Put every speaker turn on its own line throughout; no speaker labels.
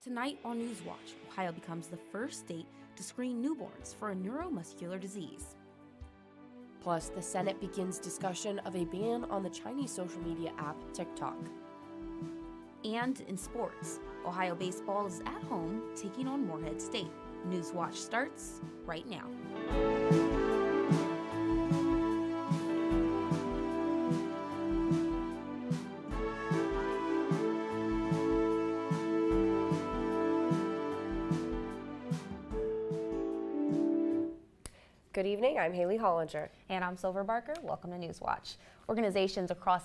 Tonight on Newswatch, Ohio becomes the first state to screen newborns for a neuromuscular disease.
Plus, the Senate begins discussion of a ban on the Chinese social media app TikTok.
And in sports, Ohio baseball is at home taking on Morehead State. Newswatch starts right now.
Good evening, I'm Haley Hollinger.
And I'm Silver Barker. Welcome to Newswatch. Organizations across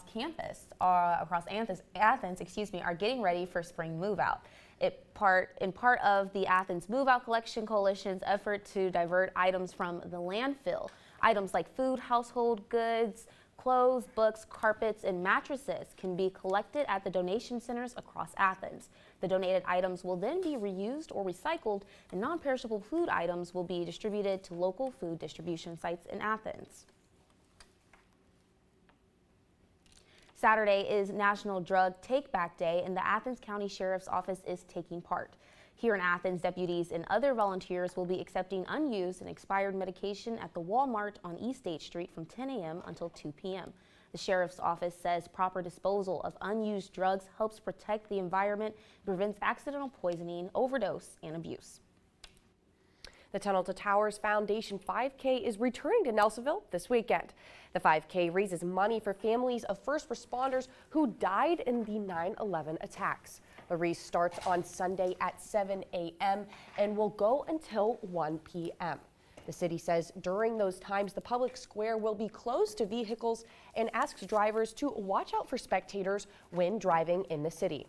Athens, are getting ready for spring move out. In part of the Athens Move Out Collection Coalition's effort to divert items from the landfill. Items like food, household goods, clothes, books, carpets, and mattresses can be collected at the donation centers across Athens. The donated items will then be reused or recycled, and non-perishable food items will be distributed to local food distribution sites in Athens. Saturday is National Drug Take Back Day, and the Athens County Sheriff's Office is taking part. Here in Athens, deputies and other volunteers will be accepting unused and expired medication at the Walmart on East State Street from 10 a.m. until 2 p.m. The Sheriff's Office says proper disposal of unused drugs helps protect the environment, prevents accidental poisoning, overdose, and abuse.
The Tunnel to Towers Foundation 5K is returning to Nelsonville this weekend. The 5K raises money for families of first responders who died in the 9/11 attacks. The race starts on Sunday at 7 a.m. and will go until 1 p.m. The city says during those times, the public square will be closed to vehicles and asks drivers to watch out for spectators when driving in the city.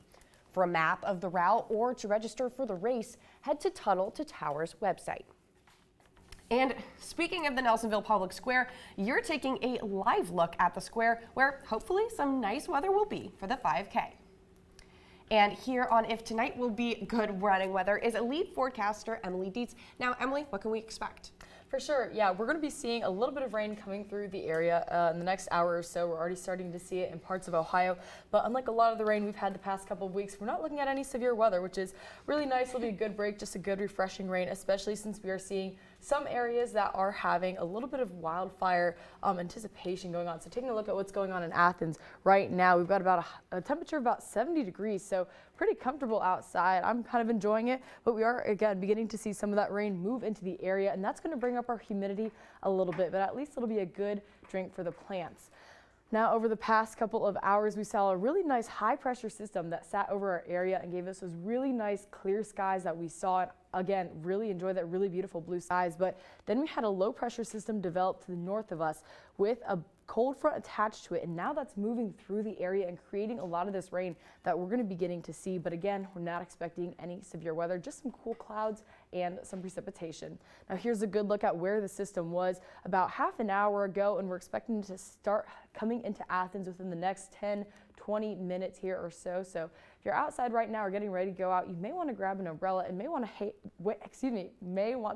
For a map of the route or to register for the race, head to Tunnel to Towers website. And speaking of the Nelsonville Public Square, you're taking a live look at the square where hopefully some nice weather will be for the 5K. And here on If Tonight Will Be Good Running Weather is lead forecaster Emily Dietz. Now, Emily, what can we expect?
For sure, yeah, we're going to be seeing a little bit of rain coming through the area in the next hour or so. We're already starting to see it in parts of Ohio, but unlike a lot of the rain we've had the past couple of weeks, we're not looking at any severe weather, which is really nice. It'll be a good break, just a good refreshing rain, especially since we are seeing some areas that are having a little bit of wildfire anticipation going on. So taking a look at what's going on in Athens right now, we've got about a temperature of about 70 degrees, so pretty comfortable outside. I'm kind of enjoying it, but we are again beginning to see some of that rain move into the area, and that's going to bring up our humidity a little bit, but at least it'll be a good drink for the plants. Now, over the past couple of hours, we saw a really nice high pressure system that sat over our area and gave us those really nice clear skies that we saw. And again, really enjoy that really beautiful blue skies. But then we had a low pressure system develop to the north of us with a cold front attached to it, and now that's moving through the area and creating a lot of this rain that we're going to be getting to see. But again, we're not expecting any severe weather, just some cool clouds and some precipitation. Now here's a good look at where the system was about half an hour ago, and we're expecting to start coming into Athens within the next 10-20 minutes here or so. So if you're outside right now or getting ready to go out, you may want to grab an umbrella and may want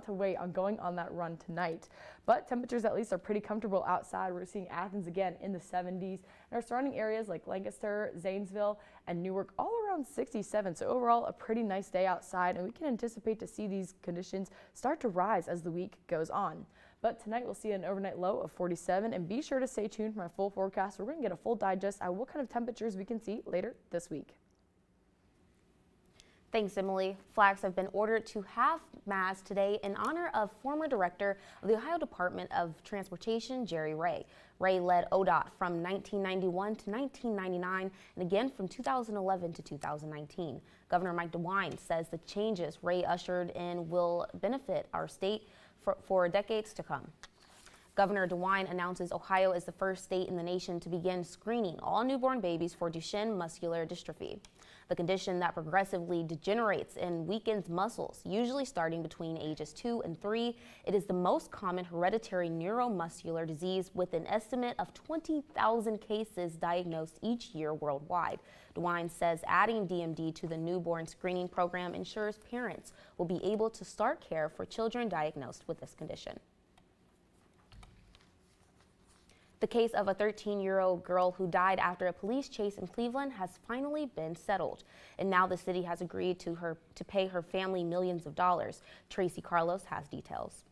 to wait on going on that run tonight. But temperatures at least are pretty comfortable outside. We're seeing Athens again in the 70s, and our surrounding areas like Lancaster, Zanesville, and Newark all around 67. So overall, a pretty nice day outside, and we can anticipate to see these conditions start to rise as the week goes on. But tonight we'll see an overnight low of 47, and be sure to stay tuned for my full forecast. We're going to get a full digest at what kind of temperatures we can see later this week.
Thanks, Emily. Flags have been ordered to half mast today in honor of former director of the Ohio Department of Transportation, Jerry Ray. Ray led ODOT from 1991 to 1999 and again from 2011 to 2019. Governor Mike DeWine says the changes Ray ushered in will benefit our state for decades to come. Governor DeWine announces Ohio is the first state in the nation to begin screening all newborn babies for Duchenne muscular dystrophy, the condition that progressively degenerates and weakens muscles, usually starting between ages 2 and 3. It is the most common hereditary neuromuscular disease with an estimate of 20,000 cases diagnosed each year worldwide. DeWine says adding DMD to the newborn screening program ensures parents will be able to start care for children diagnosed with this condition. The case of a 13-year-old girl who died after a police chase in Cleveland has finally been settled. And now the city has agreed to pay her family millions of dollars. Tracy Carlos has details.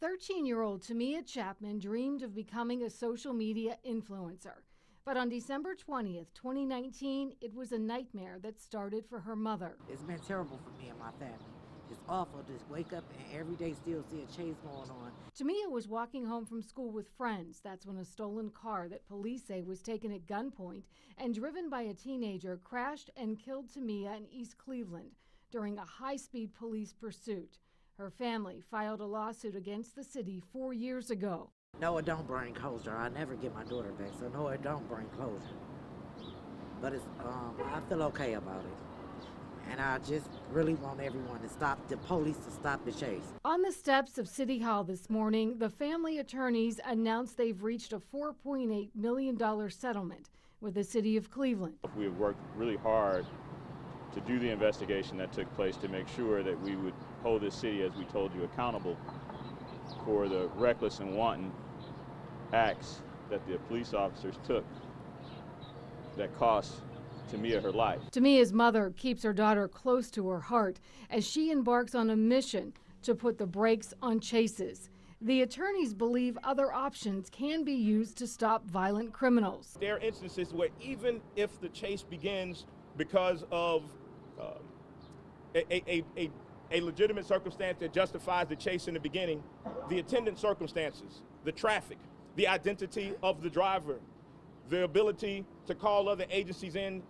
13-year-old Tamia Chapman dreamed of becoming a social media influencer. But on December 20th, 2019, it was a nightmare that started for her mother.
It's been terrible for me and my family. It's awful to wake up and every day still see a chase going on.
Tamia was walking home from school with friends. That's when a stolen car that police say was taken at gunpoint and driven by a teenager crashed and killed Tamia in East Cleveland during a high-speed police pursuit. Her family filed a lawsuit against the city 4 years ago.
No, it don't bring closure. I never get my daughter back, so no, it don't bring closure. But it's, I feel okay about it. And I just really want everyone to stop, the police to stop the chase.
On the steps of City Hall this morning, the family attorneys announced they've reached a $4.8 million settlement with the city of Cleveland.
We have worked really hard to do the investigation that took place to make sure that we would hold this city, as we told you, accountable for the reckless and wanton acts that the police officers took that cost Tamia her life.
Tamia's mother keeps her daughter close to her heart as she embarks on a mission to put the brakes on chases. The attorneys believe other options can be used to stop violent criminals.
There are instances where even if the chase begins because of a legitimate circumstance that justifies the chase in the beginning, the attendant circumstances, the traffic, the identity of the driver, the ability to call other agencies in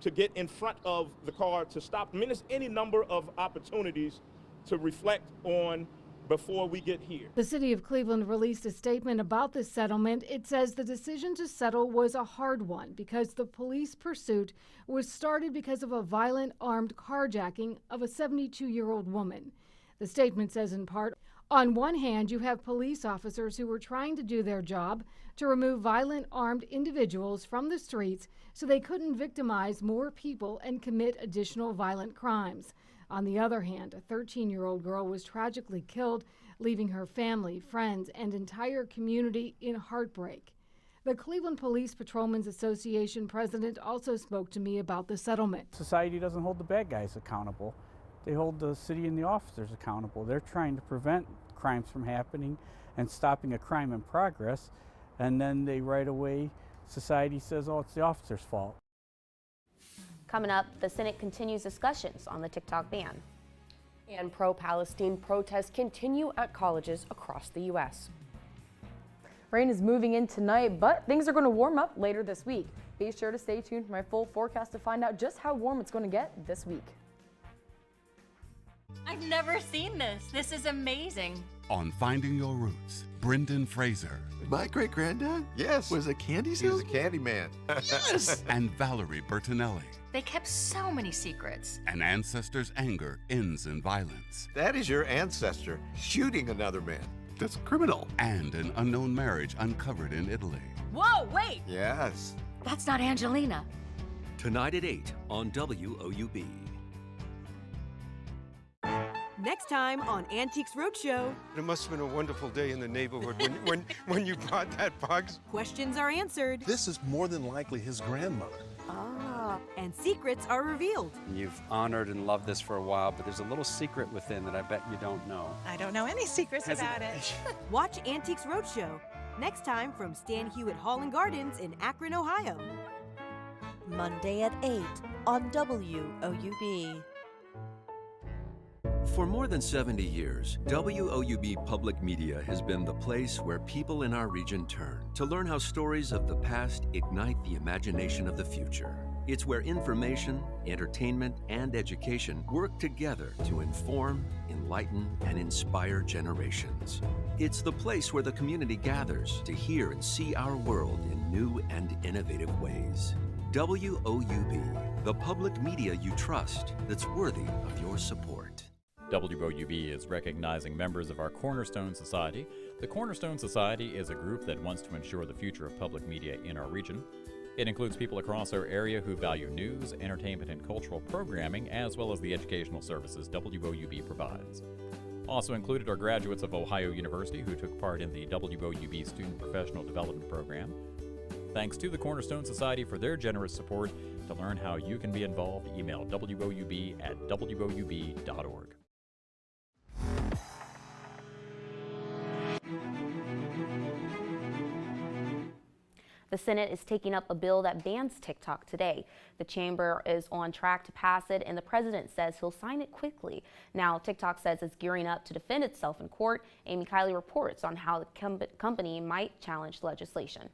to get in front of the car to stop. I mean, there's any number of opportunities to reflect on before we get here.
The city of Cleveland released a statement about this settlement. It says the decision to settle was a hard one because the police pursuit was started because of a violent armed carjacking of a 72-year-old woman. The statement says in part, on one hand, you have police officers who were trying to do their job to remove violent armed individuals from the streets so they couldn't victimize more people and commit additional violent crimes. On the other hand, a 13-year-old girl was tragically killed, leaving her family, friends, and entire community in heartbreak. The Cleveland Police Patrolmen's Association president also spoke to me about the settlement.
Society doesn't hold the bad guys accountable. They hold the city and the officers accountable. They're trying to prevent crimes from happening and stopping a crime in progress, and then they right away, society says, oh, it's the officer's fault.
Coming up, the Senate continues discussions on the TikTok ban.
And pro-Palestine protests continue at colleges across the U.S.
Rain is moving in tonight, but things are going to warm up later this week. Be sure to stay tuned for my full forecast to find out just how warm it's going to get this week.
I've never seen this. This is amazing.
On Finding Your Roots, Brendan Fraser.
My great-granddad? Yes. Was a candy salesman?
He was a candy man.
Yes.
And Valerie Bertinelli.
They kept so many secrets.
An ancestor's anger ends in violence.
That is your ancestor shooting another man.
That's criminal.
And an unknown marriage uncovered in Italy.
Whoa, wait!
Yes.
That's not Angelina.
Tonight at 8 on WOUB.
Next time on Antiques Roadshow.
It must have been a wonderful day in the neighborhood when you brought that box.
Questions are answered.
This is more than likely his grandmother.
Ah, and secrets are revealed.
You've honored and loved this for a while, but there's a little secret within that I bet you don't know.
I don't know any secrets about it.
Watch Antiques Roadshow next time from Stan Hewitt Hall and Gardens in Akron, Ohio.
Monday at 8 on WOUB.
For more than 70 years, WOUB Public Media has been the place where people in our region turn to learn how stories of the past ignite the imagination of the future. It's where information, entertainment, and education work together to inform, enlighten, and inspire generations. It's the place where the community gathers to hear and see our world in new and innovative ways. WOUB, the public media you trust that's worthy of your support.
WOUB is recognizing members of our Cornerstone Society. The Cornerstone Society is a group that wants to ensure the future of public media in our region. It includes people across our area who value news, entertainment, and cultural programming, as well as the educational services WOUB provides. Also included are graduates of Ohio University who took part in the WOUB Student Professional Development Program. Thanks to the Cornerstone Society for their generous support. To learn how you can be involved, email woub@woub.org.
The Senate is taking up a bill that bans TikTok today. The chamber is on track to pass it, and the president says he'll sign it quickly. Now, TikTok says it's gearing up to defend itself in court. Amy Kiley reports on how the company might challenge the legislation.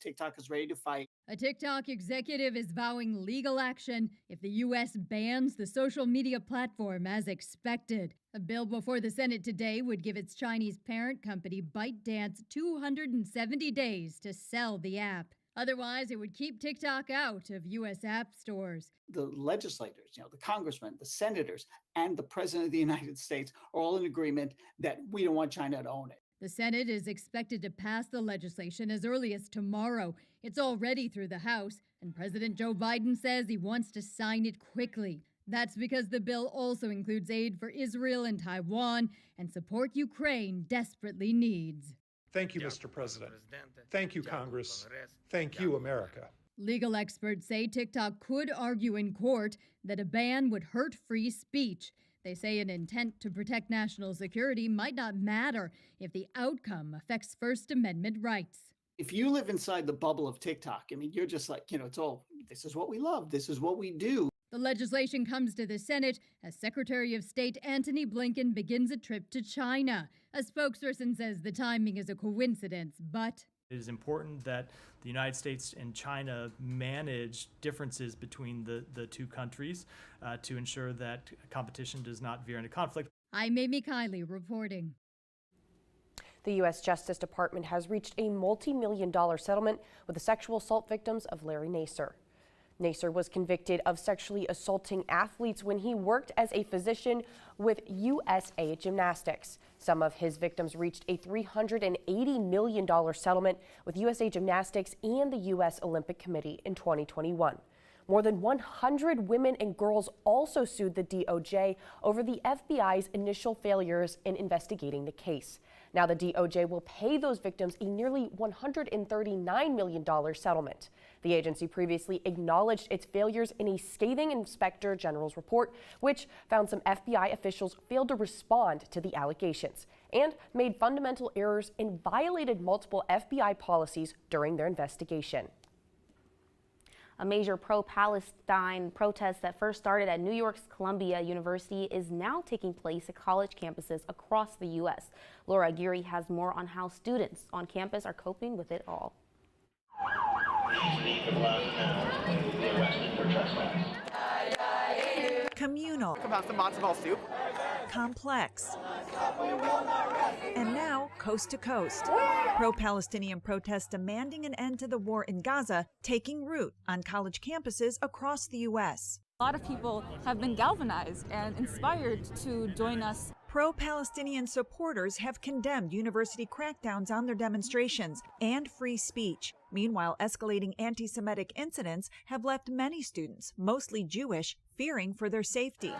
TikTok is ready to fight.
A TikTok executive is vowing legal action if the U.S. bans the social media platform as expected. A bill before the Senate today would give its Chinese parent company ByteDance 270 days to sell the app. Otherwise, it would keep TikTok out of U.S. app stores.
The legislators, the congressmen, the senators, and the president of the United States are all in agreement that we don't want China to own it.
The Senate is expected to pass the legislation as early as tomorrow. It's already through the House, and President Joe Biden says he wants to sign it quickly. That's because the bill also includes aid for Israel and Taiwan and support Ukraine desperately needs.
Thank you, Mr. President. Thank you, Congress. Thank you, America.
Legal experts say TikTok could argue in court that a ban would hurt free speech. They say an intent to protect national security might not matter if the outcome affects First Amendment rights.
If you live inside the bubble of TikTok, you're just like, it's all, this is what we love, this is what we do.
The legislation comes to the Senate as Secretary of State Antony Blinken begins a trip to China. A spokesperson says the timing is a coincidence, but
it is important that the United States and China manage differences between the two countries to ensure that competition does not veer into conflict.
I'm Amy Kiley reporting.
The U.S. Justice Department has reached a multi-million-dollar settlement with the sexual assault victims of Larry Nassar. Nassar was convicted of sexually assaulting athletes when he worked as a physician with USA Gymnastics. Some of his victims reached a $380 million settlement with USA Gymnastics and the U.S. Olympic Committee in 2021. More than 100 women and girls also sued the DOJ over the FBI's initial failures in investigating the case. Now the DOJ will pay those victims a nearly $139 million settlement. The agency previously acknowledged its failures in a scathing Inspector General's report, which found some FBI officials failed to respond to the allegations and made fundamental errors and violated multiple FBI policies during their investigation.
A major pro-Palestine protest that first started at New York's Columbia University is now taking place at college campuses across the U.S. Laura Aguirre has more on how students on campus are coping with it all.
Communal.
About some matzo ball soup.
Complex. And now, coast to coast. Pro-Palestinian protests demanding an end to the war in Gaza taking root on college campuses across the U.S.
A lot of people have been galvanized and inspired to join us.
Pro-Palestinian supporters have condemned university crackdowns on their demonstrations and free speech. Meanwhile, escalating anti-Semitic incidents have left many students, mostly Jewish, fearing for their safety.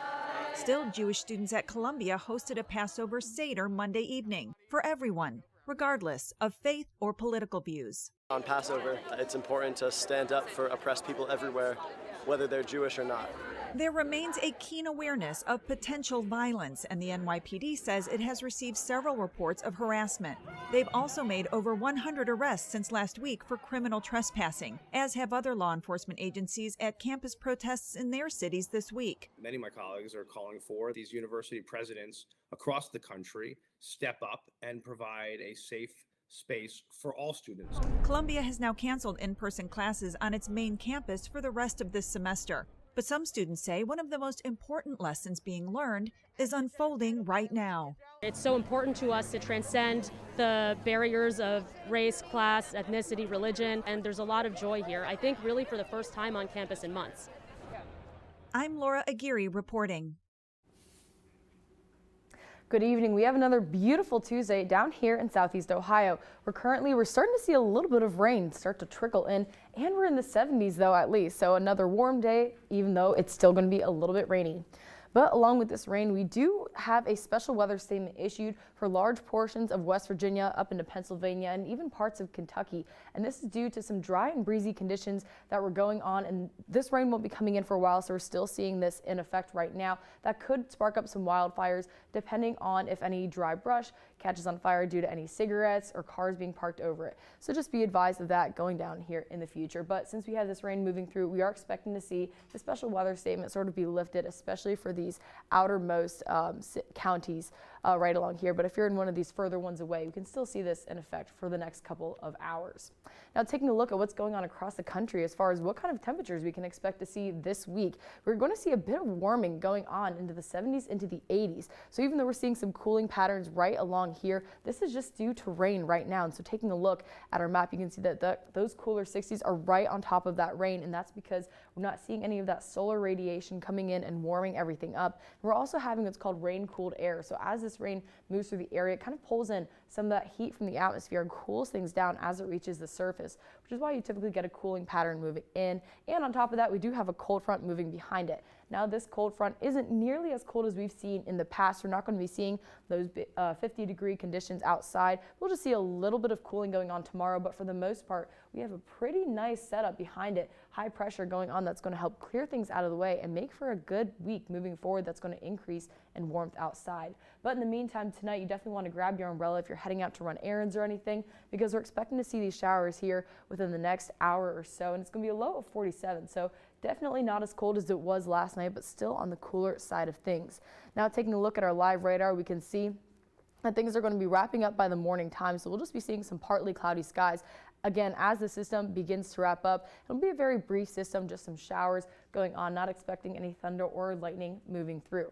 Still, Jewish students at Columbia hosted a Passover Seder Monday evening for everyone, regardless of faith or political views.
On Passover, it's important to stand up for oppressed people everywhere, whether they're Jewish or not.
There remains a keen awareness of potential violence, and the NYPD says it has received several reports of harassment. They've also made over 100 arrests since last week for criminal trespassing, as have other law enforcement agencies at campus protests in their cities this week.
Many of my colleagues are calling for these university presidents across the country step up and provide a safe space for all students.
Columbia has now canceled in-person classes on its main campus for the rest of this semester. But some students say one of the most important lessons being learned is unfolding right now.
It's so important to us to transcend the barriers of race, class, ethnicity, religion, and there's a lot of joy here. I think really for the first time on campus in months.
I'm Laura Aguirre reporting.
Good evening. We have another beautiful Tuesday down here in Southeast Ohio. We're starting to see a little bit of rain start to trickle in, and we're in the 70s though at least. So another warm day, even though it's still going to be a little bit rainy. But along with this rain, we do have a special weather statement issued for large portions of West Virginia up into Pennsylvania and even parts of Kentucky. And this is due to some dry and breezy conditions that were going on, and this rain won't be coming in for a while, so we're still seeing this in effect right now. That could spark up some wildfires depending on if any dry brush catches on fire due to any cigarettes or cars being parked over it. So just be advised of that going down here in the future. But since we have this rain moving through, we are expecting to see the special weather statement sort of be lifted, especially for these outermost counties right along here. But if you're in one of these further ones away, we can still see this in effect for the next couple of hours. Now, taking a look at what's going on across the country as far as what kind of temperatures we can expect to see this week, we're going to see a bit of warming going on into the 70s, into the 80s. So even though we're seeing some cooling patterns right along here, this is just due to rain right now. And so taking a look at our map, you can see that those cooler 60s are right on top of that rain, and that's because we're not seeing any of that solar radiation coming in and warming everything up. We're also having what's called rain-cooled air. So as this rain moves through the area, it kind of pulls in some of that heat from the atmosphere and cools things down as it reaches the surface, which is why you typically get a cooling pattern moving in. And on top of that, we do have a cold front moving behind it. Now, this cold front isn't nearly as cold as we've seen in the past. We're not going to be seeing those 50-degree conditions outside. We'll just see a little bit of cooling going on tomorrow, but for the most part, we have a pretty nice setup behind it. High pressure going on that's going to help clear things out of the way and make for a good week moving forward that's going to increase in warmth outside. But in the meantime, tonight, you definitely want to grab your umbrella if you're heading out to run errands or anything, because we're expecting to see these showers here within the next hour or so, and it's going to be a low of 47. So definitely not as cold as it was last night, but still on the cooler side of things. Now, taking a look at our live radar, we can see that things are going to be wrapping up by the morning time, so we'll just be seeing some partly cloudy skies. Again, as the system begins to wrap up, it'll be a very brief system, just some showers going on, not expecting any thunder or lightning moving through.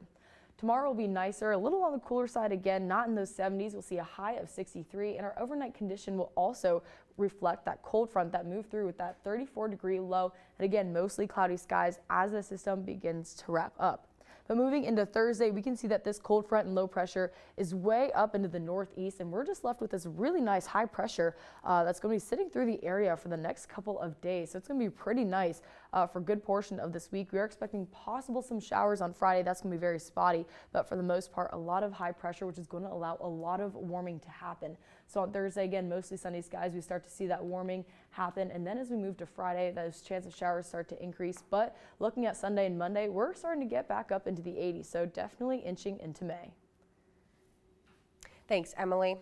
Tomorrow will be nicer, a little on the cooler side again, not in those 70s. We'll see a high of 63, and our overnight condition will also reflect that cold front that moved through with that 34-degree low, and again, mostly cloudy skies as the system begins to wrap up. But moving into Thursday, we can see that this cold front and low pressure is way up into the northeast, and we're just left with this really nice high pressure that's going to be sitting through the area for the next couple of days. So it's going to be pretty nice for a good portion of this week. We are expecting possible some showers on Friday. That's going to be very spotty, but for the most part, a lot of high pressure, which is going to allow a lot of warming to happen. So on Thursday, again, mostly sunny skies. We start to see that warming happen. And then as we move to Friday, those chance of showers start to increase. But looking at Sunday and Monday, we're starting to get back up into the 80s. So definitely inching into May.
Thanks, Emily.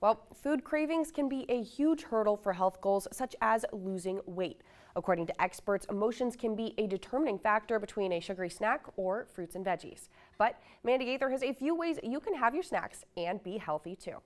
Well, food cravings can be a huge hurdle for health goals, such as losing weight. According to experts, emotions can be a determining factor between a sugary snack or fruits and veggies. But Mandy Gaither has a few ways you can have your snacks and be healthy too.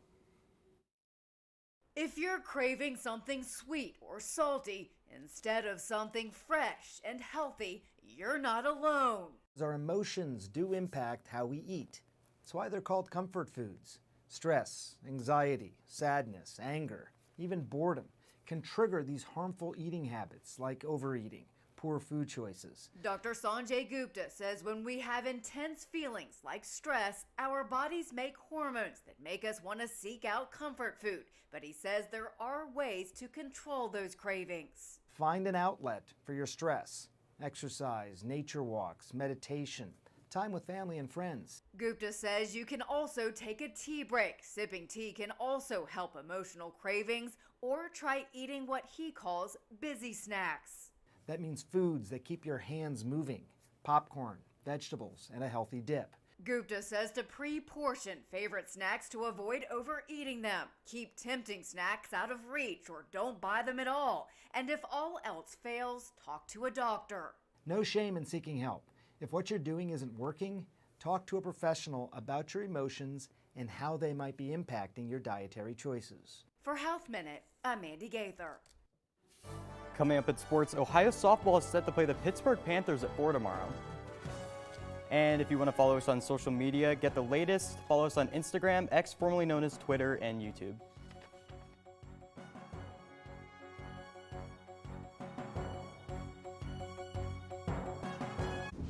If you're craving something sweet or salty instead of something fresh and healthy, you're not alone.
Our emotions do impact how we eat. That's why they're called comfort foods. Stress, anxiety, sadness, anger, even boredom can trigger these harmful eating habits like overeating, poor food choices.
Dr. Sanjay Gupta says when we have intense feelings like stress, our bodies make hormones that make us want to seek out comfort food. But he says there are ways to control those cravings.
Find an outlet for your stress. Exercise, nature walks, meditation, time with family and friends.
Gupta says you can also take a tea break. Sipping tea can also help emotional cravings, or try eating what he calls busy snacks.
That means foods that keep your hands moving, popcorn, vegetables, and a healthy dip.
Gupta says to pre-portion favorite snacks to avoid overeating them. Keep tempting snacks out of reach or don't buy them at all. And if all else fails, talk to a doctor.
No shame in seeking help. If what you're doing isn't working, talk to a professional about your emotions and how they might be impacting your dietary choices.
For Health Minute, I'm Mandy Gaither.
Coming up at sports, Ohio softball is set to play the Pittsburgh Panthers at 4 tomorrow. And if you want to follow us on social media, get the latest, follow us on Instagram, X formerly known as Twitter, and YouTube.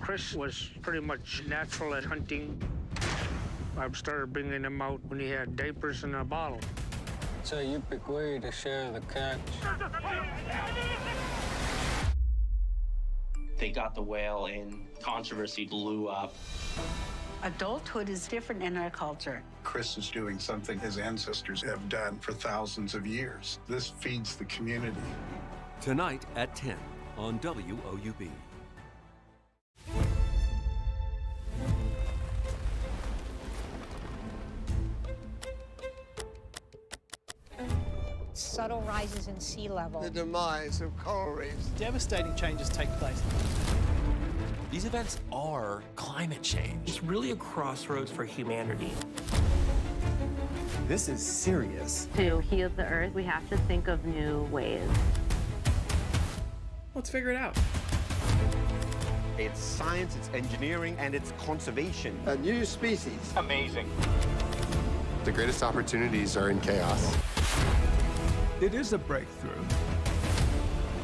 Chris was pretty much natural at hunting. I started bringing him out when he had diapers in a bottle.
So you pick way to share the catch. They got the whale and controversy blew up.
Adulthood is different in our culture.
Chris is doing something his ancestors have done for thousands of years. This feeds the community.
Tonight at 10 on WOUB.
Subtle rises in sea level.
The demise of coral reefs.
Devastating changes take place.
These events are climate change.
It's really a crossroads for humanity.
This is serious.
To heal the earth, we have to think of new ways.
Let's figure it out.
It's science, it's engineering, and it's conservation.
A new species.
Amazing.
The greatest opportunities are in chaos.
It is a breakthrough.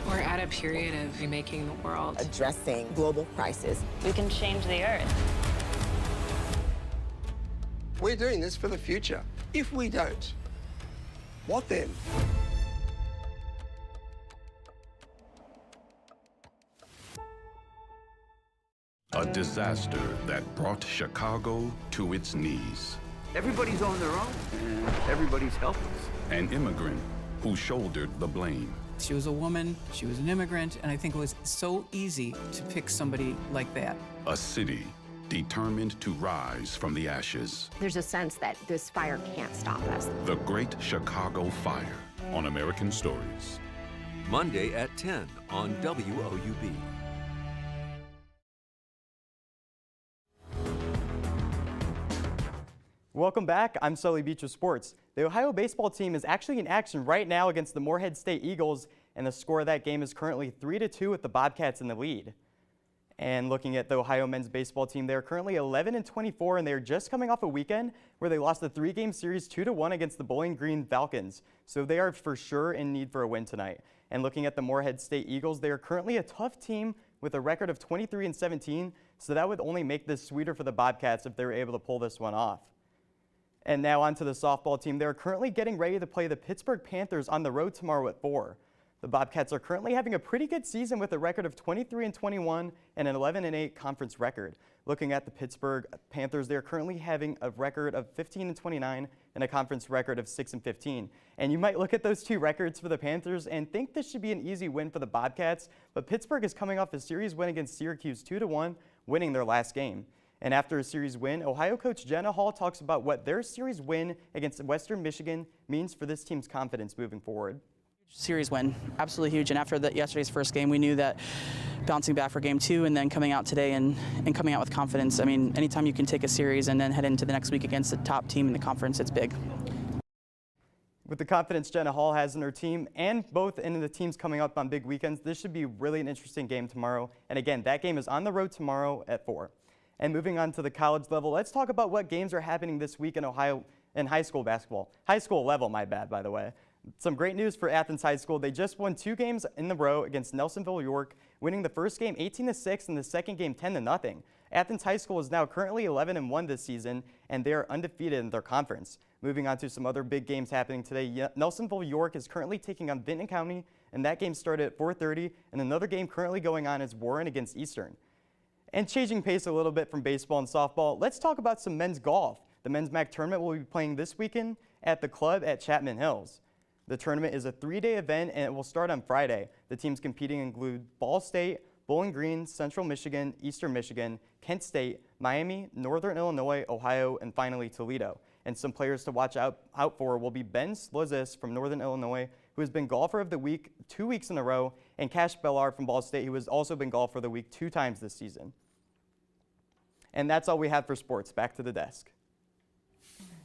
We're at a period of remaking the world.
Addressing global crisis.
We can change the earth.
We're doing this for the future. If we don't, what then?
A disaster that brought Chicago to its knees.
Everybody's on their own, and everybody's helpless.
An immigrant who shouldered the blame.
She was a woman, she was an immigrant, and I think it was so easy to pick somebody like that.
A city determined to rise from the ashes.
There's a sense that this fire can't stop us.
The Great Chicago Fire on American Stories.
Monday at 10 on WOUB.
Welcome back. I'm Sully Beach with Sports. The Ohio baseball team is actually in action right now against the Morehead State Eagles, and the score of that game is currently 3-2 with the Bobcats in the lead. And looking at the Ohio men's baseball team, they're currently 11-24, and they're just coming off a weekend where they lost a 3-game series 2-1 against the Bowling Green Falcons. So they are for sure in need for a win tonight. And looking at the Morehead State Eagles, they are currently a tough team with a record of 23-17, so that would only make this sweeter for the Bobcats if they were able to pull this one off. And now on to the softball team. They're currently getting ready to play the Pittsburgh Panthers on the road tomorrow at 4. The Bobcats are currently having a pretty good season with a record of 23-21 and an 11-8 conference record. Looking at the Pittsburgh Panthers, they're currently having a record of 15-29 and a conference record of 6-15. And you might look at those two records for the Panthers and think this should be an easy win for the Bobcats, but Pittsburgh is coming off a series win against Syracuse 2-1, winning their last game. And after a series win, Ohio coach Jenna Hall talks about what their series win against Western Michigan means for this team's confidence moving forward.
Series win, absolutely huge. And after yesterday's first game, we knew that bouncing back for game 2 and then coming out today and coming out with confidence. I mean, anytime you can take a series and then head into the next week against the top team in the conference, it's big.
With the confidence Jenna Hall has in her team and both in the teams coming up on big weekends, this should be really an interesting game tomorrow. And again, that game is on the road tomorrow at 4. And moving on to the college level, let's talk about what games are happening this week in Ohio in high school basketball. High school level, my bad, by the way. Some great news for Athens High School. They just won 2 games in a row against Nelsonville York, winning the first game 18-6 and the second game 10-0. Athens High School is now currently 11-1 this season, and they are undefeated in their conference. Moving on to some other big games happening today, Nelsonville York is currently taking on Vinton County, and that game started at 4:30, and another game currently going on is Warren against Eastern. And changing pace a little bit from baseball and softball, let's talk about some men's golf. The men's MAC tournament will be playing this weekend at the club at Chapman Hills. The tournament is a 3-day event and it will start on Friday. The teams competing include Ball State, Bowling Green, Central Michigan, Eastern Michigan, Kent State, Miami, Northern Illinois, Ohio, and finally Toledo. And some players to watch out for will be Ben Slozis from Northern Illinois, who has been Golfer of the Week 2 weeks in a row, and Cash Bellard from Ball State, who has also been Golfer of the Week 2 times this season. And that's all we have for sports. Back to the desk.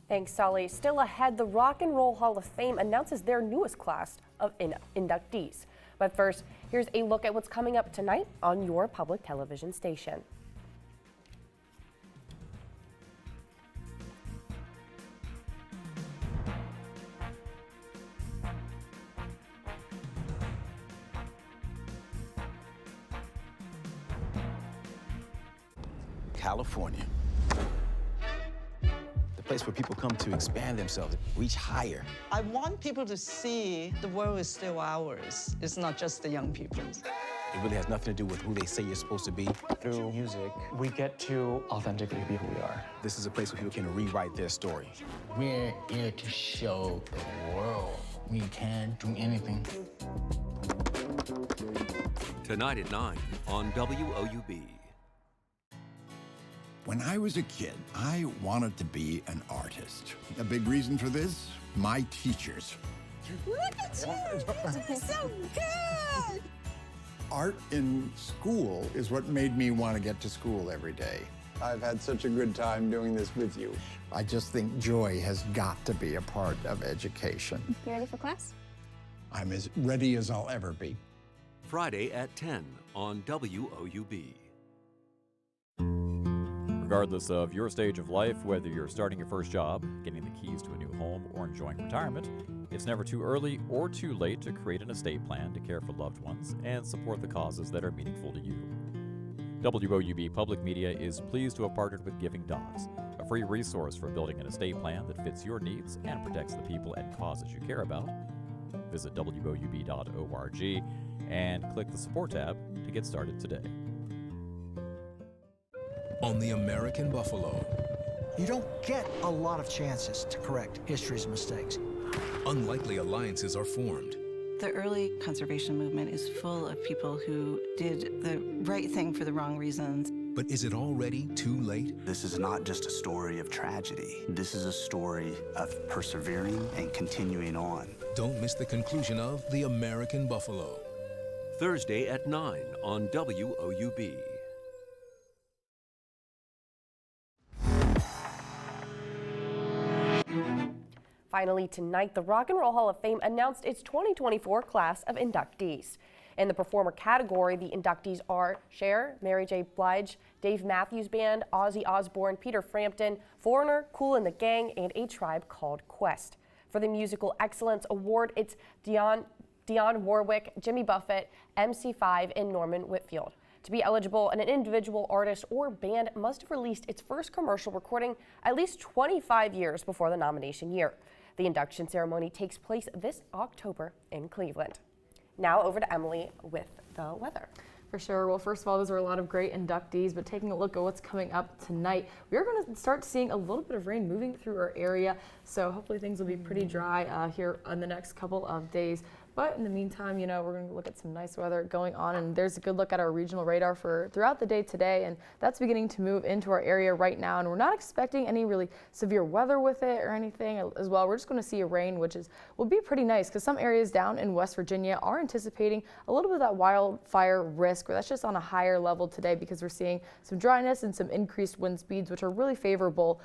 Thanks, Sully. Still ahead, the Rock and Roll Hall of Fame announces their newest class of inductees. But first, here's a look at what's coming up tonight on your public television station.
California. The place where people come to expand themselves, reach higher.
I want people to see the world is still ours. It's not just the young people's.
It really has nothing to do with who they say you're supposed to be.
Through music, we get to authentically be who we are.
This is a place where people can rewrite their story.
We're here to show the world we can do anything.
Tonight at 9 on WOUB.
When I was a kid, I wanted to be an artist. A big reason for this? My teachers.
Look at you! This is so good!
Art in school is what made me want to get to school every day. I've had such a good time doing this with you. I just think joy has got to be a part of education.
You ready for class?
I'm as ready as I'll ever be.
Friday at 10 on WOUB.
Regardless of your stage of life, whether you're starting your first job, getting the keys to a new home, or enjoying retirement, it's never too early or too late to create an estate plan to care for loved ones and support the causes that are meaningful to you. WOUB Public Media is pleased to have partnered with Giving Dogs, a free resource for building an estate plan that fits your needs and protects the people and causes you care about. Visit WOUB.org and click the support tab to get started today.
On the American Buffalo.
You don't get a lot of chances to correct history's mistakes.
Unlikely alliances are formed.
The early conservation movement is full of people who did the right thing for the wrong reasons.
But is it already too late?
This is not just a story of tragedy. This is a story of persevering and continuing on.
Don't miss the conclusion of The American Buffalo.
Thursday at 9 on WOUB.
Finally tonight, the Rock and Roll Hall of Fame announced its 2024 class of inductees. In the performer category, the inductees are Cher, Mary J. Blige, Dave Matthews Band, Ozzy Osbourne, Peter Frampton, Foreigner, Kool and the Gang, and A Tribe Called Quest. For the Musical Excellence Award, it's Dionne Warwick, Jimmy Buffett, MC5, and Norman Whitfield. To be eligible, an individual artist or band must have released its first commercial recording at least 25 years before the nomination year. The induction ceremony takes place this October in Cleveland. Now over to Emily with the weather.
For sure. Well, first of all, those are a lot of great inductees, but taking a look at what's coming up tonight, we are going to start seeing a little bit of rain moving through our area, so hopefully things will be pretty dry here on the next couple of days. But in the meantime, you know, we're going to look at some nice weather going on, and there's a good look at our regional radar for throughout the day today, and that's beginning to move into our area right now, and we're not expecting any really severe weather with it or anything as well. We're just going to see a rain, which will be pretty nice because some areas down in West Virginia are anticipating a little bit of that wildfire risk, or that's just on a higher level today because we're seeing some dryness and some increased wind speeds, which are really favorable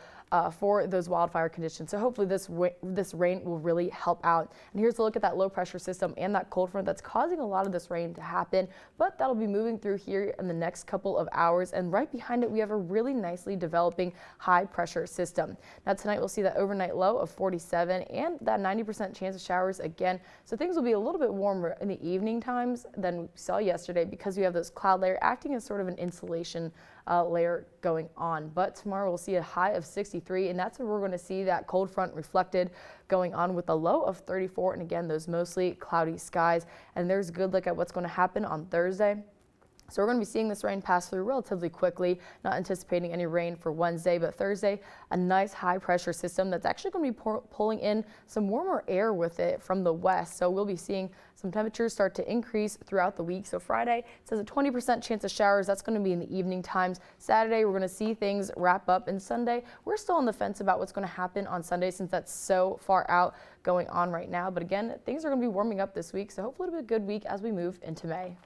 for those wildfire conditions. So hopefully this rain will really help out. And here's a look at that low pressure system and that cold front that's causing a lot of this rain to happen, but that'll be moving through here in the next couple of hours. And right behind it, we have a really nicely developing high pressure system. Now tonight we'll see that overnight low of 47 and that 90% chance of showers again. So things will be a little bit warmer in the evening times than we saw yesterday because we have this cloud layer acting as sort of an insulation layer going on. But tomorrow we'll see a high of 63, and that's where we're going to see that cold front reflected going on with a low of 34, and again those mostly cloudy skies. And there's a good look at what's going to happen on Thursday. So we're going to be seeing this rain pass through relatively quickly, not anticipating any rain for Wednesday, but Thursday, a nice high pressure system that's actually going to be pulling in some warmer air with it from the west. So we'll be seeing some temperatures start to increase throughout the week. So Friday, it says a 20% chance of showers. That's going to be in the evening times. Saturday, we're going to see things wrap up. And Sunday, we're still on the fence about what's going to happen on Sunday since that's so far out going on right now. But again, things are going to be warming up this week. So hopefully it'll be a good week as we move into May.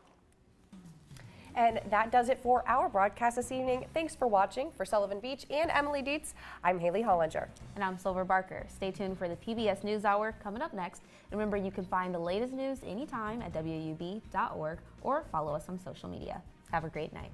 And that does it for our broadcast this evening. Thanks for watching. For Sullivan Beach and Emily Dietz, I'm Haley Hollinger.
And I'm Silver Barker. Stay tuned for the PBS NewsHour coming up next. And remember, you can find the latest news anytime at WOUB.org or follow us on social media. Have a great night.